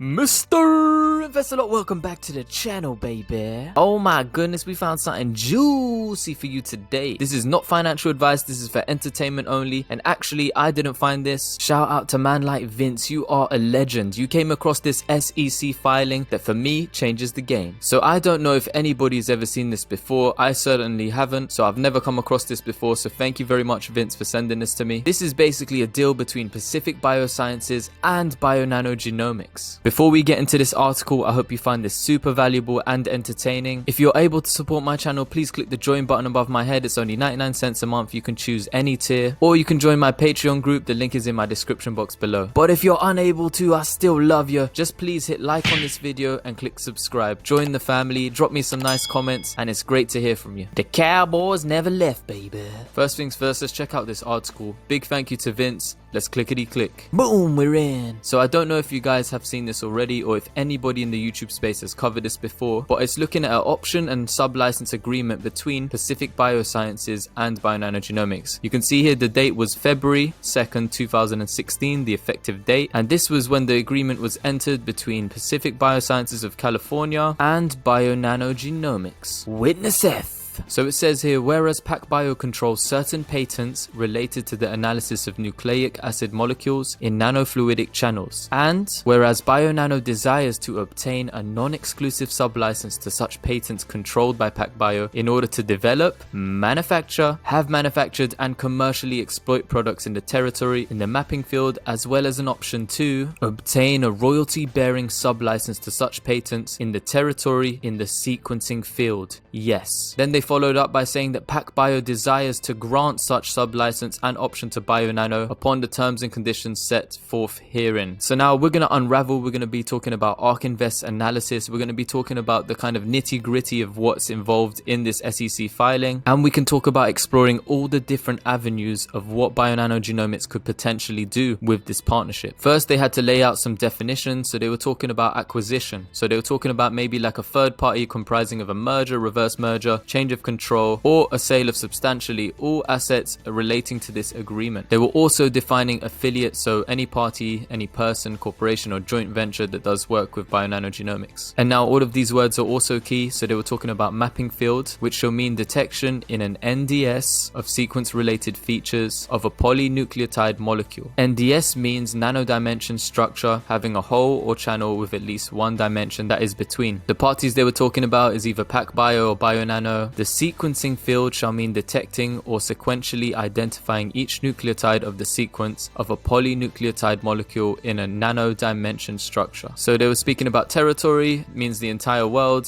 Mr. Investor, welcome back to the channel, baby. Oh my goodness, we found something juicy for you today. This is not financial advice, this is for entertainment only. And actually, I didn't find this. Shout out to man like Vince, you are a legend. You came across this SEC filing that for me changes the game. So I don't know if anybody's ever seen this before. I certainly haven't, so I've never come across this before. So thank you very much, Vince, for sending this to me. This is basically a deal between Pacific Biosciences and bionano genomics. Before we get into this article, I hope you find this super valuable and entertaining. If you're able to support my channel, please click the join button above my head. It's only 99 cents a month. You can choose any tier, or you can join my Patreon group. The link is in my description box below. But if you're unable to, I still love you. Just please hit like on this video and click subscribe. Join the family, drop me some nice comments, and it's great to hear from you. The Cowboys never left, baby. First things first, let's check out this article. Big thank you to Vince. Let's clickety click. Boom, we're in. So I don't know if you guys have seen this already or if anybody in the YouTube space has covered this before, but it's looking at an option and sub-license agreement between Pacific Biosciences and bionano genomics. You can see here the date was February 2nd, 2016, the effective date. And this was when the agreement was entered between Pacific Biosciences of California and bionano genomics. Witnesseth. So it says here, whereas Pacbio controls certain patents related to the analysis of nucleic acid molecules in nanofluidic channels, and whereas bionano desires to obtain a non-exclusive sublicense to such patents controlled by Pacbio in order to develop, manufacture, have manufactured, and commercially exploit products in the territory in the mapping field, as well as an option to obtain a royalty-bearing sublicense to such patents in the territory in the sequencing field. Yes. Then they followed up by saying that Pacbio desires to grant such sublicense and option to bionano upon the terms and conditions set forth herein. So now we're going to unravel, we're going to be talking about ARK Invest analysis, we're going to be talking about the kind of nitty gritty of what's involved in this SEC filing, and we can talk about exploring all the different avenues of what bionano genomics could potentially do with this partnership. First, they had to lay out some definitions. So they were talking about acquisition. So they were talking about maybe like a third party comprising of a merger, reverse merger, change of control, or a sale of substantially all assets relating to this agreement. They were also defining affiliates, so any party, any person, corporation, or joint venture that does work with bionano genomics. And now all of these words are also key. So they were talking about mapping field, which shall mean detection in an NDS of sequence related features of a polynucleotide molecule. NDS means nanodimension structure having a hole or channel with at least one dimension that is between. The parties they were talking about is either Pacbio or bionano. The sequencing field shall mean detecting or sequentially identifying each nucleotide of the sequence of a polynucleotide molecule in a nano-dimension structure. So they were speaking about territory, means the entire world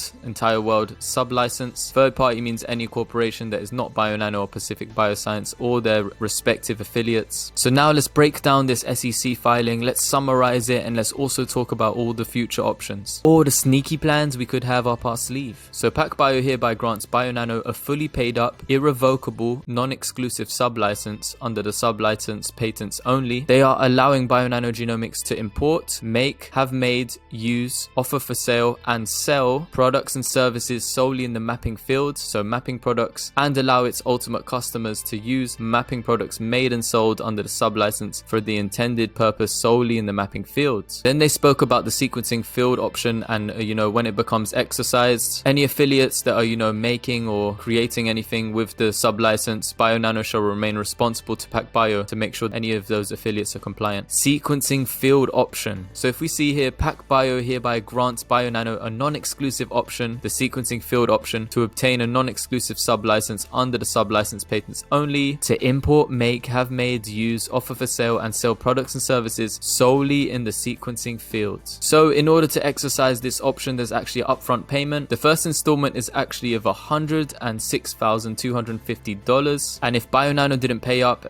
sub-license. Third party means any corporation that is not bionano or Pacific Bioscience or their respective affiliates. So now let's break down this SEC filing, let's summarize it, and let's also talk about all the future options or the sneaky plans we could have up our sleeve. So Pacbio hereby grants bionano a fully paid up, irrevocable, non-exclusive sublicense under the sublicense patents only. They are allowing bionano genomics to import, make, have made, use, offer for sale, and sell products and services solely in the mapping field, so mapping products, and allow its ultimate customers to use mapping products made and sold under the sublicense for the intended purpose solely in the mapping field. Then they spoke about the sequencing field option and, when it becomes exercised, any affiliates that are, making or creating anything with the sublicense, bionano shall remain responsible to Pacbio to make sure any of those affiliates are compliant. Sequencing field option. So if we see here, Pacbio hereby grants bionano a non-exclusive option, the sequencing field option, to obtain a non-exclusive sublicense under the sublicense patents only to import, make, have made, use, offer for sale, and sell products and services solely in the sequencing field. So in order to exercise this option, there's actually an upfront payment. The first installment is actually of $106,250, and if bionano didn't pay up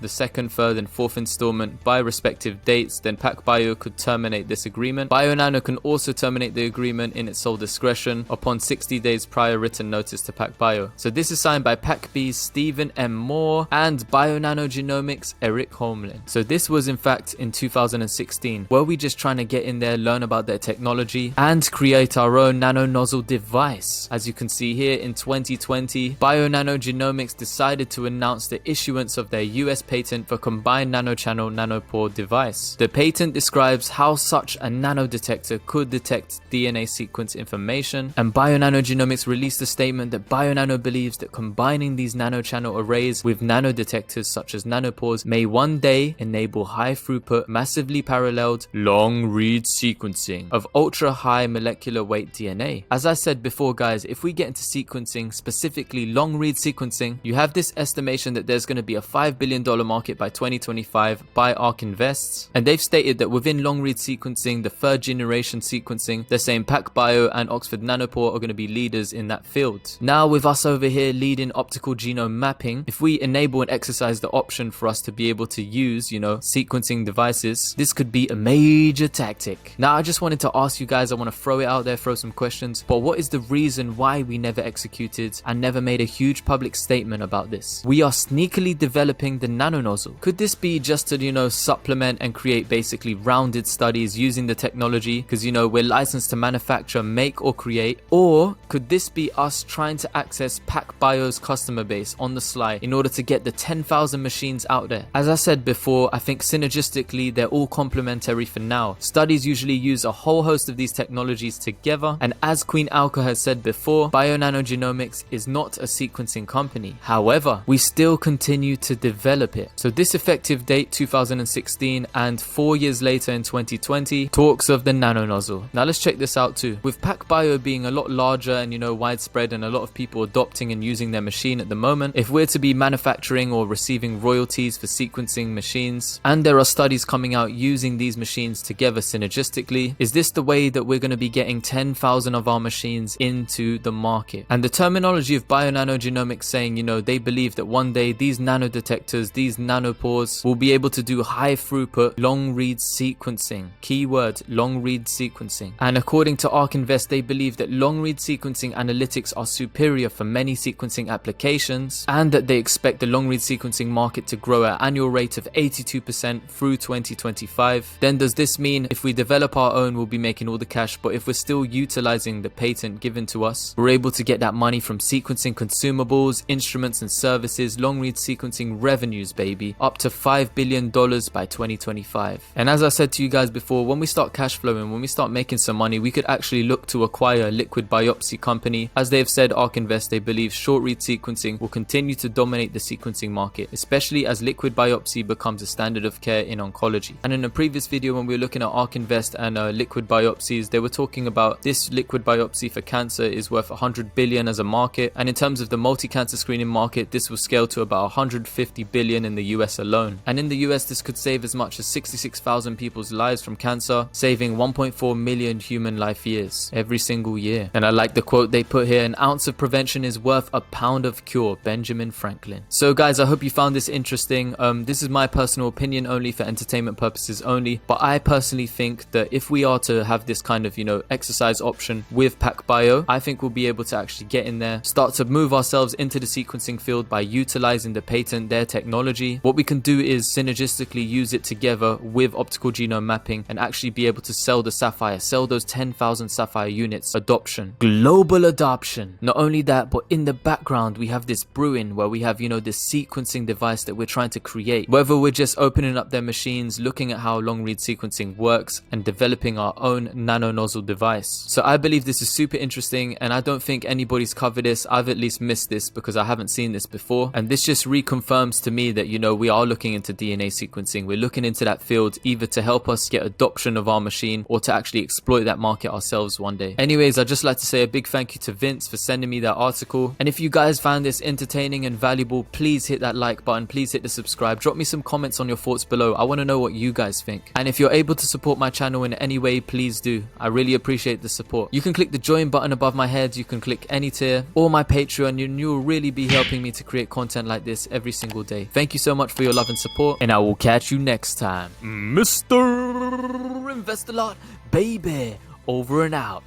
the second, third, and fourth installment by respective dates, then Pacbio could terminate this agreement. Bionano can also terminate the agreement in its sole discretion upon 60 days prior written notice to Pacbio. So this is signed by PACB's Stephen M. Moore and bionano genomics Eric Holmlin. So this was in fact in 2016. Were we just trying to get in there, learn about their technology, and create our own nanonozzle device? As you can see here, in 2020, bionano genomics decided to announce the issuance of their US patent for combined nanochannel nanopore device. The patent describes how such a nanodetector could detect DNA sequence information, and bionano genomics released a statement that bionano believes that combining these nanochannel arrays with nanodetectors such as nanopores may one day enable high throughput, massively paralleled, long read sequencing of ultra high molecular weight DNA. As I said before guys, if we get into sequencing, specifically long read sequencing, you have this estimation that there's going to be a $5 billion market by 2025 by ARK Invest, and they've stated that within long read sequencing, the third generation sequencing, they're saying Pacbio and Oxford Nanopore are going to be leaders in that field. Now with us over here leading optical genome mapping, if we enable and exercise the option for us to be able to use, sequencing devices, this could be a major tactic. Now I just wanted to ask you guys, I want to throw it out there, throw some questions, but what is the reason why we never executed and never made a huge public statement about this? We are sneakily developing the nanonozzle. Could this be just to, supplement and create basically rounded studies using the technology because, we're licensed to manufacture, make or create? Or could this be us trying to access Pacbio's customer base on the sly in order to get the 10,000 machines out there? As I said before, I think synergistically they're all complementary for now. Studies usually use a whole host of these technologies together, and as Queen Alka has said before, bionano genomics is not a sequencing company. However, we still continue to develop it. So this effective date 2016, and 4 years later in 2020, talks of the nanonozzle. Now let's check this out too. With Pacbio being a lot larger and widespread and a lot of people adopting and using their machine at the moment, if we're to be manufacturing or receiving royalties for sequencing machines, and there are studies coming out using these machines together synergistically, is this the way that we're going to be getting 10,000 of our machines into the market? And the terminology of bionano genomics saying, they believe that one day these nanodetectors, these nanopores will be able to do high throughput long read sequencing. Keyword, long read sequencing. And according to ARK Invest, they believe that long read sequencing analytics are superior for many sequencing applications, and that they expect the long read sequencing market to grow at an annual rate of 82% through 2025. Then does this mean if we develop our own, we'll be making all the cash, but if we're still utilizing the patent given to us, we're able to get that money from sequencing consumables, instruments and services, long read sequencing revenues, baby, up to $5 billion by 2025. And as I said to you guys before, when we start cash flowing, when we start making some money, we could actually look to acquire a liquid biopsy company. As they have said, ARK Invest, they believe short read sequencing will continue to dominate the sequencing market, especially as liquid biopsy becomes a standard of care in oncology. And in a previous video when we were looking at ARK Invest and liquid biopsies, they were talking about this liquid biopsy for cancer is worth 100 billion as a market, and in terms of the multi-cancer screening market, this will scale to about 150 billion in the US alone. And in the US, this could save as much as 66,000 people's lives from cancer, saving 1.4 million human life years every single year. And I like the quote they put here: an ounce of prevention is worth a pound of cure, Benjamin Franklin. So guys, I hope you found this interesting. This is my personal opinion only, for entertainment purposes only, but I personally think that if we are to have this kind of exercise option with Pacbio, I think we'll be able to actually get in there, start to move ourselves into the sequencing field by utilizing the patent, their technology. What we can do is synergistically use it together with optical genome mapping and actually be able to sell the saphyr, sell those 10,000 saphyr units. Adoption, global adoption. Not only that, but in the background we have this brewing where we have this sequencing device that we're trying to create. Whether we're just opening up their machines, looking at how long read sequencing works, and developing our own nanonozzle device. So I believe this is super interesting, and I don't think anybody's covered this. I've at least missed this because I haven't seen this before, and this just reconfirms to me that we are looking into DNA sequencing. We're looking into that field either to help us get adoption of our machine or to actually exploit that market ourselves one day. Anyways, I'd just like to say a big thank you to Vince for sending me that article, and if you guys found this entertaining and valuable, please hit that like button, please hit the subscribe, drop me some comments on your thoughts below. I want to know what you guys think, and if you're able to support my channel in any way, please do. I really appreciate the support. You can click the join button above my head, you can click any tier, or my Patreon, and you'll really be helping me to create content like this every single day. Thank you so much for your love and support, and I will catch you next time. Mr. Invest a Lot, baby, over and out.